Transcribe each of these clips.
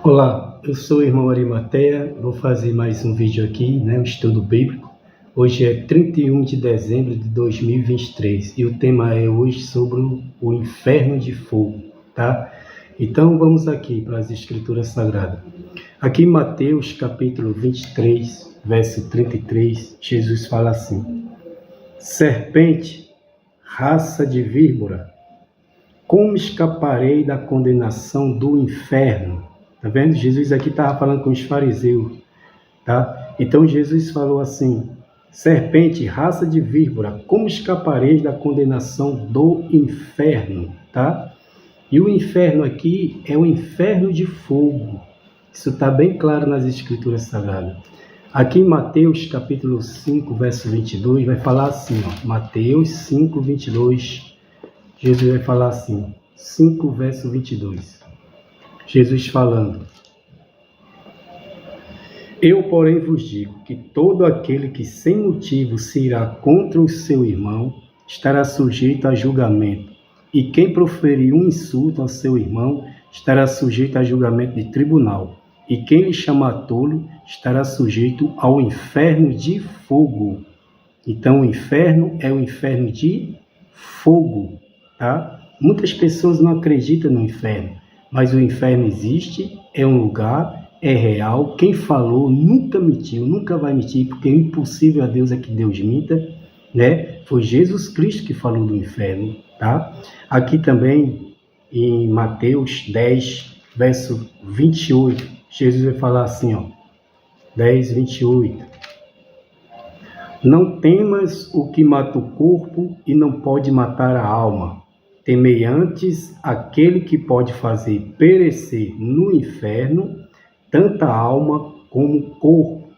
Olá, eu sou o irmão Arimateia, vou fazer mais um vídeo aqui, um estudo bíblico. Hoje é 31 de dezembro de 2023 e o tema é hoje sobre o inferno de fogo, tá? Então vamos aqui para as escrituras sagradas. Aqui em Mateus capítulo 23, verso 33, Jesus fala assim: serpente, raça de víbora, como escaparei da condenação do inferno? Tá vendo? Jesus aqui estava falando com os fariseus, tá? Então Jesus falou assim: serpente, raça de víbora, como escapareis da condenação do inferno, tá? E o inferno aqui é o inferno de fogo. Isso está bem claro nas escrituras sagradas. Aqui em Mateus capítulo 5, verso 22, vai falar assim, ó, Mateus 5, 22, Jesus vai falar assim, 5, verso 22. Jesus falando: eu, porém, vos digo que todo aquele que sem motivo se irá contra o seu irmão estará sujeito a julgamento, e quem proferir um insulto ao seu irmão estará sujeito a julgamento de tribunal, e quem lhe chamar tolo estará sujeito ao inferno de fogo. Então o inferno é o inferno de fogo, tá? Muitas pessoas não acreditam no inferno, mas o inferno existe, é um lugar, é real. Quem falou nunca mentiu, nunca vai mentir, porque é impossível a Deus é que Deus minta, né? Foi Jesus Cristo que falou do inferno, tá? Aqui também em Mateus 10, verso 28, Jesus vai falar assim, ó, 10, 28. Não temas o que mata o corpo e não pode matar a alma. Temei antes aquele que pode fazer perecer no inferno tanta alma como corpo,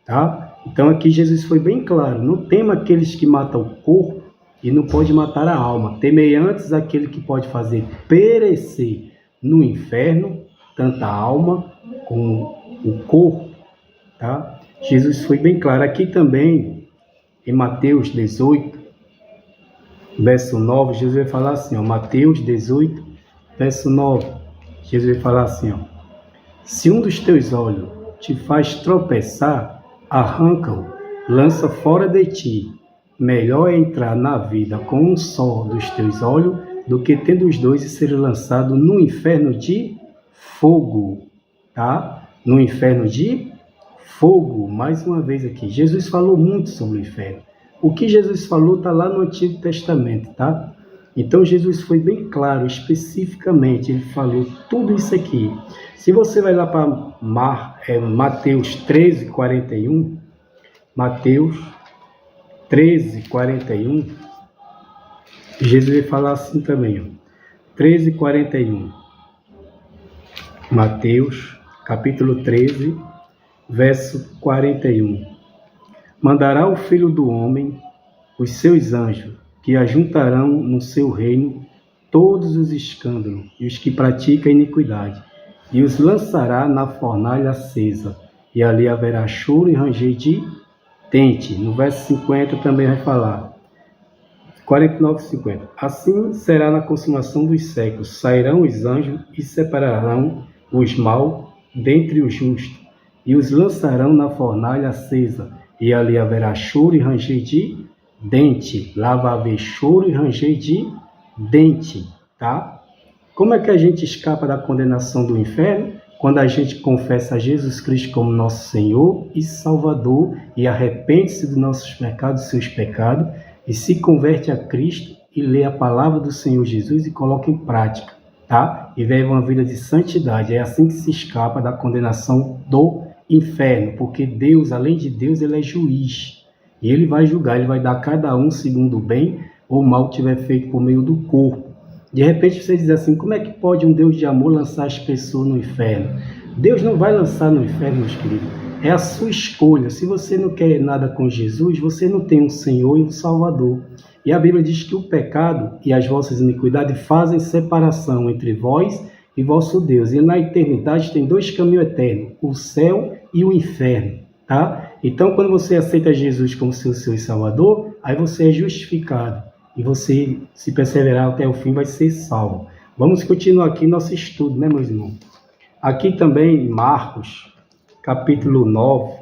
tá? Então aqui Jesus foi bem claro: não tema aqueles que matam o corpo e não pode matar a alma. Temei antes aquele que pode fazer perecer no inferno tanta alma como o corpo, tá? Jesus foi bem claro. Aqui também em Mateus 18, verso 9, Jesus vai falar assim, ó, Mateus 18, verso 9, Jesus vai falar assim, ó: se um dos teus olhos te faz tropeçar, arranca-o, lança fora de ti. Melhor é entrar na vida com um só dos teus olhos do que tendo os dois e ser lançado no inferno de fogo, tá? No inferno de fogo. Mais uma vez aqui, Jesus falou muito sobre o inferno. O que Jesus falou está lá no Antigo Testamento, tá? Então Jesus foi bem claro, especificamente, ele falou tudo isso aqui. Se você vai lá para Mateus 13, 41, Mateus 13, 41, Jesus vai falar assim também, ó, 13, 41, Mateus capítulo 13, verso 41. Mandará o Filho do Homem os seus anjos, que ajuntarão no seu reino todos os escândalos e os que praticam a iniquidade, e os lançará na fornalha acesa, e ali haverá choro e ranger de dente. No verso 50 também vai falar, 49 e 50. Assim será na consumação dos séculos, sairão os anjos e separarão os maus dentre os justos, e os lançarão na fornalha acesa, e ali haverá choro e ranger de dente. Lá vai haver choro e ranger de dente, tá? Como é que a gente escapa da condenação do inferno? Quando a gente confessa a Jesus Cristo como nosso Senhor e Salvador e arrepende-se dos nossos pecados, dos seus pecados, e se converte a Cristo e lê a palavra do Senhor Jesus e coloca em prática, tá? E vive uma vida de santidade. É assim que se escapa da condenação do inferno, porque Deus, além de Deus, ele é juiz. E ele vai julgar, ele vai dar a cada um segundo o bem ou o mal que tiver feito por meio do corpo. De repente você diz assim: como é que pode um Deus de amor lançar as pessoas no inferno? Deus não vai lançar no inferno, meus queridos. É a sua escolha. Se você não quer nada com Jesus, você não tem um Senhor e um Salvador. E a Bíblia diz que o pecado e as vossas iniquidades fazem separação entre vós e vosso Deus. E na eternidade tem dois caminhos eternos: o céu e o inferno, tá? Então, quando você aceita Jesus como seu Senhor e Salvador, aí você é justificado. E você, se perseverar até o fim, vai ser salvo. Vamos continuar aqui nosso estudo, né, meus irmãos? Aqui também Marcos, capítulo 9,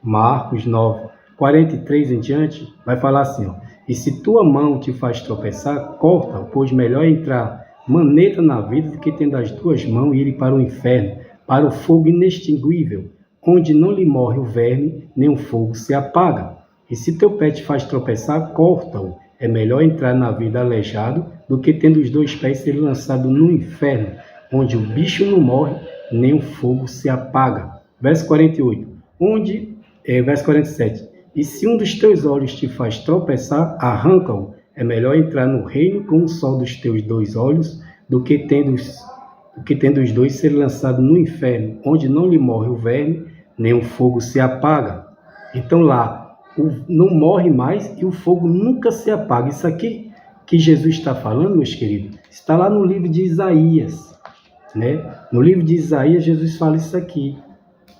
Marcos 9, 43 em diante, vai falar assim, ó, e se tua mão te faz tropeçar, corta, pois melhor é entrar maneta na vida do que tendo as duas mãos e ir para o inferno, para o fogo inextinguível, onde não lhe morre o verme, nem o fogo se apaga. E se teu pé te faz tropeçar, corta-o. É melhor entrar na vida aleijado do que tendo os dois pés ser lançado no inferno, onde o bicho não morre, nem o fogo se apaga. Verso 48. Verso 47. E se um dos teus olhos te faz tropeçar, arranca-o. É melhor entrar no reino com um só dos teus dois olhos, do que tendo os dois ser lançado no inferno, onde não lhe morre o verme, nem o fogo se apaga. Então lá, não morre mais e o fogo nunca se apaga. Isso aqui que Jesus está falando, meus queridos, está lá no livro de Isaías, né? No livro de Isaías, Jesus fala isso aqui.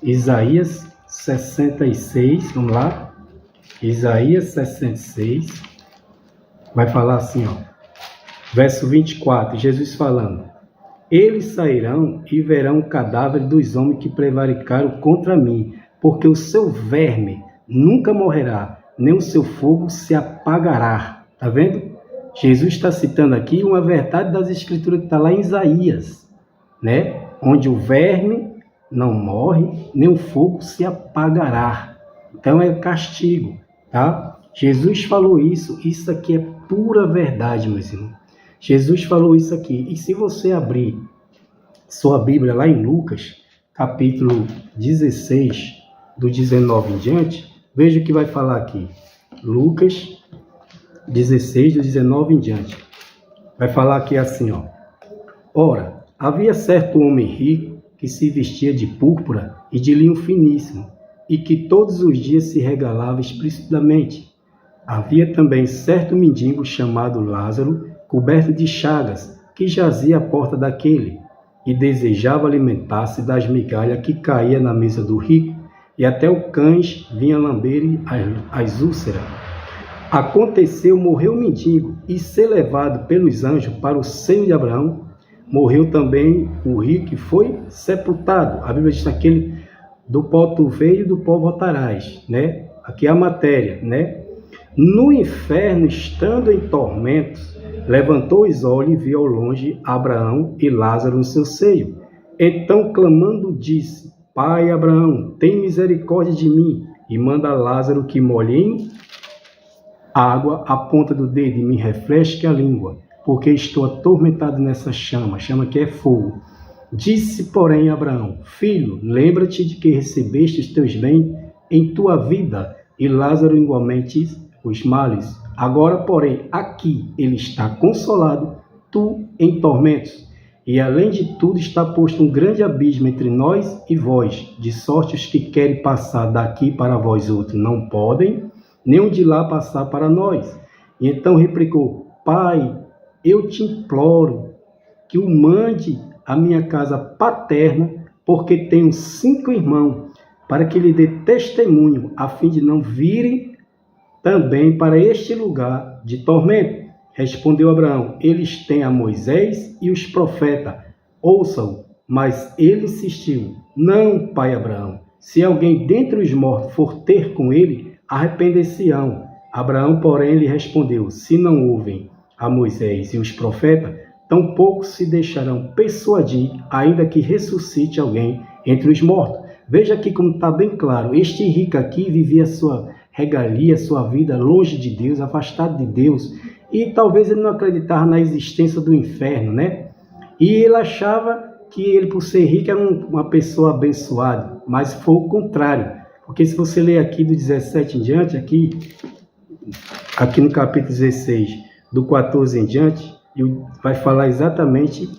Isaías 66, vamos lá. Isaías 66, vai falar assim, ó. Verso 24, Jesus falando. Eles sairão e verão o cadáver dos homens que prevaricaram contra mim, porque o seu verme nunca morrerá, nem o seu fogo se apagará. Está vendo? Jesus está citando aqui uma verdade das Escrituras que está lá em Isaías, né? Onde o verme não morre, nem o fogo se apagará. Então é castigo, tá? Jesus falou isso aqui é pura verdade, meus irmãos. Jesus falou isso aqui. E se você abrir sua Bíblia lá em Lucas, capítulo 16, do 19 em diante, veja o que vai falar aqui. Lucas 16, do 19 em diante. Vai falar aqui assim, ó. Ora, havia certo homem rico que se vestia de púrpura e de linho finíssimo, e que todos os dias se regalava explicitamente. Havia também certo mendigo chamado Lázaro, coberto de chagas, que jazia à porta daquele, e desejava alimentar-se das migalhas que caía na mesa do rico, e até o cães vinha lamber as úlceras. Aconteceu, morreu o mendigo, e ser levado pelos anjos para o seio de Abraão, morreu também o rico e foi sepultado. A Bíblia diz aquele, do pó tu veio, do pó voltarás, né? Aqui é a matéria, né? No inferno, estando em tormentos, levantou os olhos e viu ao longe Abraão e Lázaro no seu seio. Então, clamando, disse, Pai Abraão, tem misericórdia de mim, e manda Lázaro que molhe em água a ponta do dedo e me refresque a língua, porque estou atormentado nessa chama que é fogo. Disse, porém, Abraão, filho, lembra-te de que recebeste os teus bens em tua vida, e Lázaro igualmente os males. Agora, porém, aqui ele está consolado, tu em tormentos. E além de tudo está posto um grande abismo entre nós e vós, de sorte os que querem passar daqui para vós outros não podem, nem o de lá passar para nós. E então replicou, Pai, eu te imploro que o mande à minha casa paterna, porque tenho 5 irmãos, para que lhe dê testemunho, a fim de não virem também para este lugar de tormento. Respondeu Abraão, eles têm a Moisés e os profetas, ouçam. Mas ele insistiu, não, pai Abraão, se alguém dentre os mortos for ter com ele, arrepender-se-ão. Abraão, porém, lhe respondeu, se não ouvem a Moisés e os profetas, tampouco se deixarão persuadir, ainda que ressuscite alguém entre os mortos. Veja aqui como está bem claro, este rico aqui vivia sua regalia, sua vida longe de Deus, afastado de Deus, e talvez ele não acreditava na existência do inferno, né? E ele achava que ele, por ser rico, era uma pessoa abençoada, mas foi o contrário, porque se você ler aqui do 17 em diante, aqui no capítulo 16, do 14 em diante, vai falar exatamente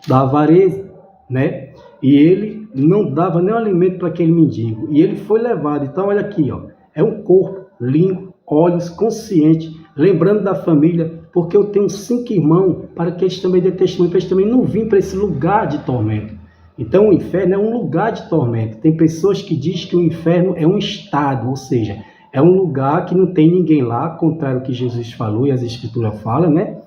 da avareza, né? E ele não dava nem alimento para aquele mendigo, e ele foi levado. Então olha aqui, ó, é um corpo limpo, olhos, consciente, lembrando da família, porque eu tenho 5 irmãos, para que eles também dêem testemunho, para eles também não virem para esse lugar de tormento. Então o inferno é um lugar de tormento. Tem pessoas que dizem que o inferno é um estado, ou seja, é um lugar que não tem ninguém lá, contrário ao que Jesus falou e as Escrituras falam, né?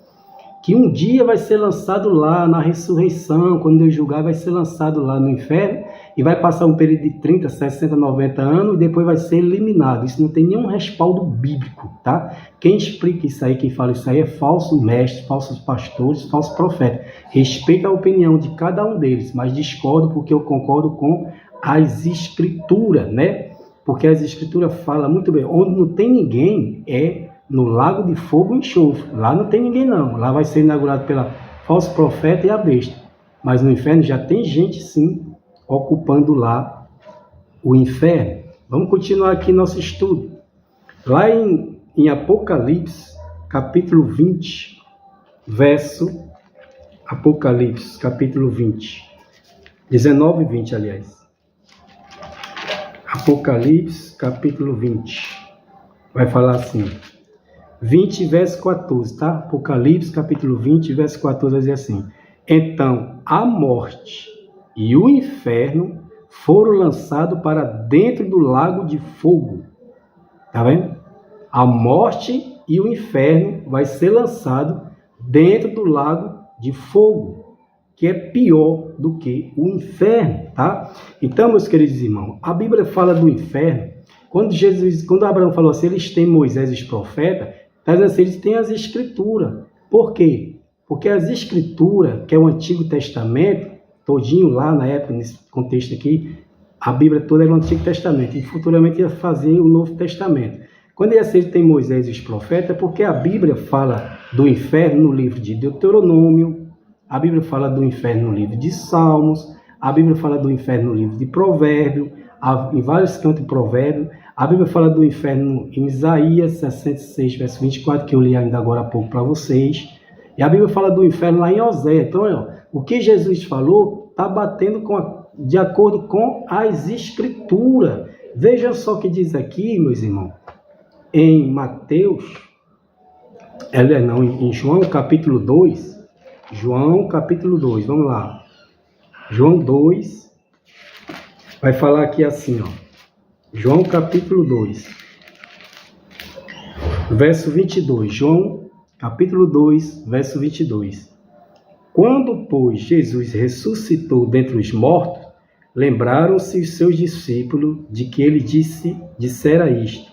que um dia vai ser lançado lá na ressurreição, quando Deus julgar, vai ser lançado lá no inferno e vai passar um período de 30, 60, 90 anos e depois vai ser eliminado. Isso não tem nenhum respaldo bíblico, tá? Quem explica isso aí, quem fala isso aí é falso mestre, falsos pastores, falsos profetas. Respeito a opinião de cada um deles, mas discordo porque eu concordo com as escrituras, né? Porque as escrituras falam muito bem, onde não tem ninguém é no lago de fogo e enxofre. Lá não tem ninguém não. Lá vai ser inaugurado pela falso profeta e a besta. Mas no inferno já tem gente sim ocupando lá o inferno. Vamos continuar aqui nosso estudo. Lá em Apocalipse, capítulo 20, verso Apocalipse, capítulo 20. 19 e 20, aliás. Apocalipse, capítulo 20. Vai falar assim. 20, verso 14, tá? Apocalipse, capítulo 20, verso 14, vai dizer assim. Então, a morte e o inferno foram lançados para dentro do lago de fogo. Tá vendo? A morte e o inferno vai ser lançado dentro do lago de fogo, que é pior do que o inferno, tá? Então, meus queridos irmãos, a Bíblia fala do inferno. Quando Abraão falou assim, eles têm Moisés e os profetas, eles têm as escrituras. Por quê? Porque as escrituras, que é o Antigo Testamento, todinho lá na época, nesse contexto aqui, a Bíblia toda era o Antigo Testamento, e futuramente ia fazer o Novo Testamento. Quando ele tem Moisés e os profetas, é porque a Bíblia fala do inferno no livro de Deuteronômio, a Bíblia fala do inferno no livro de Salmos, a Bíblia fala do inferno no livro de Provérbio, em vários cantos de Provérbio. A Bíblia fala do inferno em Isaías 66, verso 24, que eu li ainda agora há pouco para vocês. E a Bíblia fala do inferno lá em Oséias. Então, o que Jesus falou está batendo de acordo com as Escrituras. Veja só o que diz aqui, meus irmãos, em Mateus, em João capítulo 2. João capítulo 2, vamos lá. João 2, vai falar aqui assim, ó. João capítulo 2, verso 22. João capítulo 2, verso 22. Quando, pois, Jesus ressuscitou dentre os mortos, lembraram-se os seus discípulos de que ele dissera isto,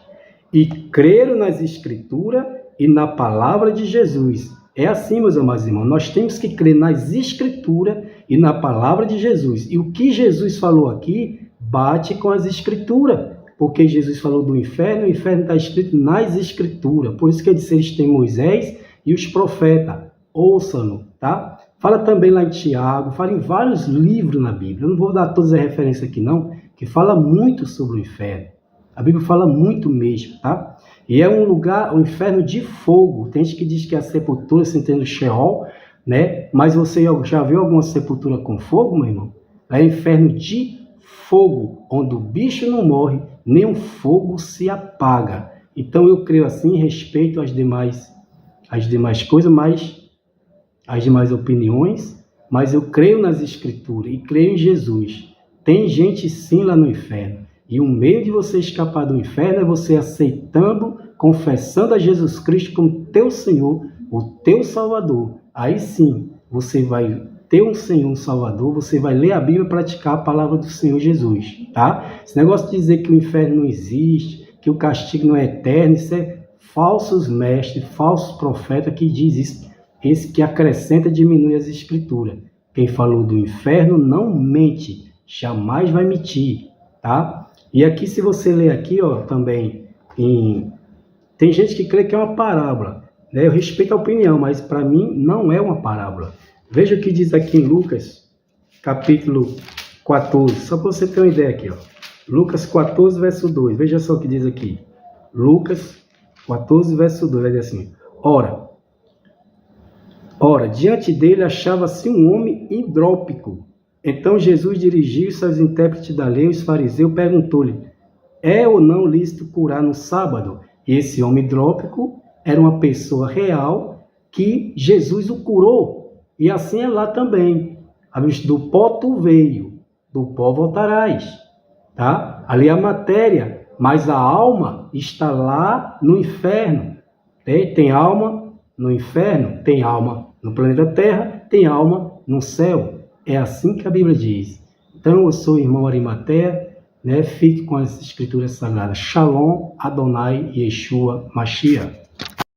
e creram nas Escrituras e na palavra de Jesus. É assim, meus amados irmãos, nós temos que crer nas Escrituras e na palavra de Jesus. E o que Jesus falou aqui bate com as Escrituras, porque Jesus falou do inferno, o inferno está escrito nas Escrituras. Por isso que ele disse, eles têm Moisés e os profetas. Ouçam-no, tá? Fala também lá em Tiago, fala em vários livros na Bíblia. Eu não vou dar todas as referências aqui não, que fala muito sobre o inferno. A Bíblia fala muito mesmo, tá? E é um lugar, um inferno de fogo. Tem gente que diz que é a sepultura, se entende, Sheol, né? Mas você já viu alguma sepultura com fogo, meu irmão? É inferno de fogo, onde o bicho não morre, nem o fogo se apaga. Então eu creio assim, respeito as demais coisas, as demais opiniões, mas eu creio nas Escrituras e creio em Jesus. Tem gente sim lá no inferno. E o meio de você escapar do inferno é você aceitando, confessando a Jesus Cristo como teu Senhor, o teu Salvador. Aí sim, você vai ter um Senhor, um Salvador, você vai ler a Bíblia e praticar a palavra do Senhor Jesus, tá? Esse negócio de dizer que o inferno não existe, que o castigo não é eterno, isso é falsos mestres, falsos profetas que diz isso. Esse que acrescenta e diminui as Escrituras. Quem falou do inferno não mente, jamais vai mentir, tá? E aqui, se você ler aqui, ó, também, tem gente que crê que é uma parábola, né? Eu respeito a opinião, mas para mim não é uma parábola. Veja o que diz aqui em Lucas, capítulo 14, só para você ter uma ideia aqui, ó. Lucas 14, verso 2, veja só o que diz aqui. Lucas 14, verso 2, vai dizer assim, Ora, diante dele achava-se um homem hidrópico. Então Jesus dirigiu-se aos intérpretes da lei, os fariseus, perguntou-lhe, é ou não lícito curar no sábado? E esse homem hidrópico era uma pessoa real que Jesus o curou. E assim é lá também. Do pó tu veio, do pó voltarás. Tá? Ali é a matéria, mas a alma está lá no inferno. Tem alma no inferno? Tem alma no planeta Terra, tem alma no céu. É assim que a Bíblia diz. Então, eu sou o irmão Arimatea, né? Fique com as escrituras sagradas. Shalom, Adonai, Yeshua, Mashiach.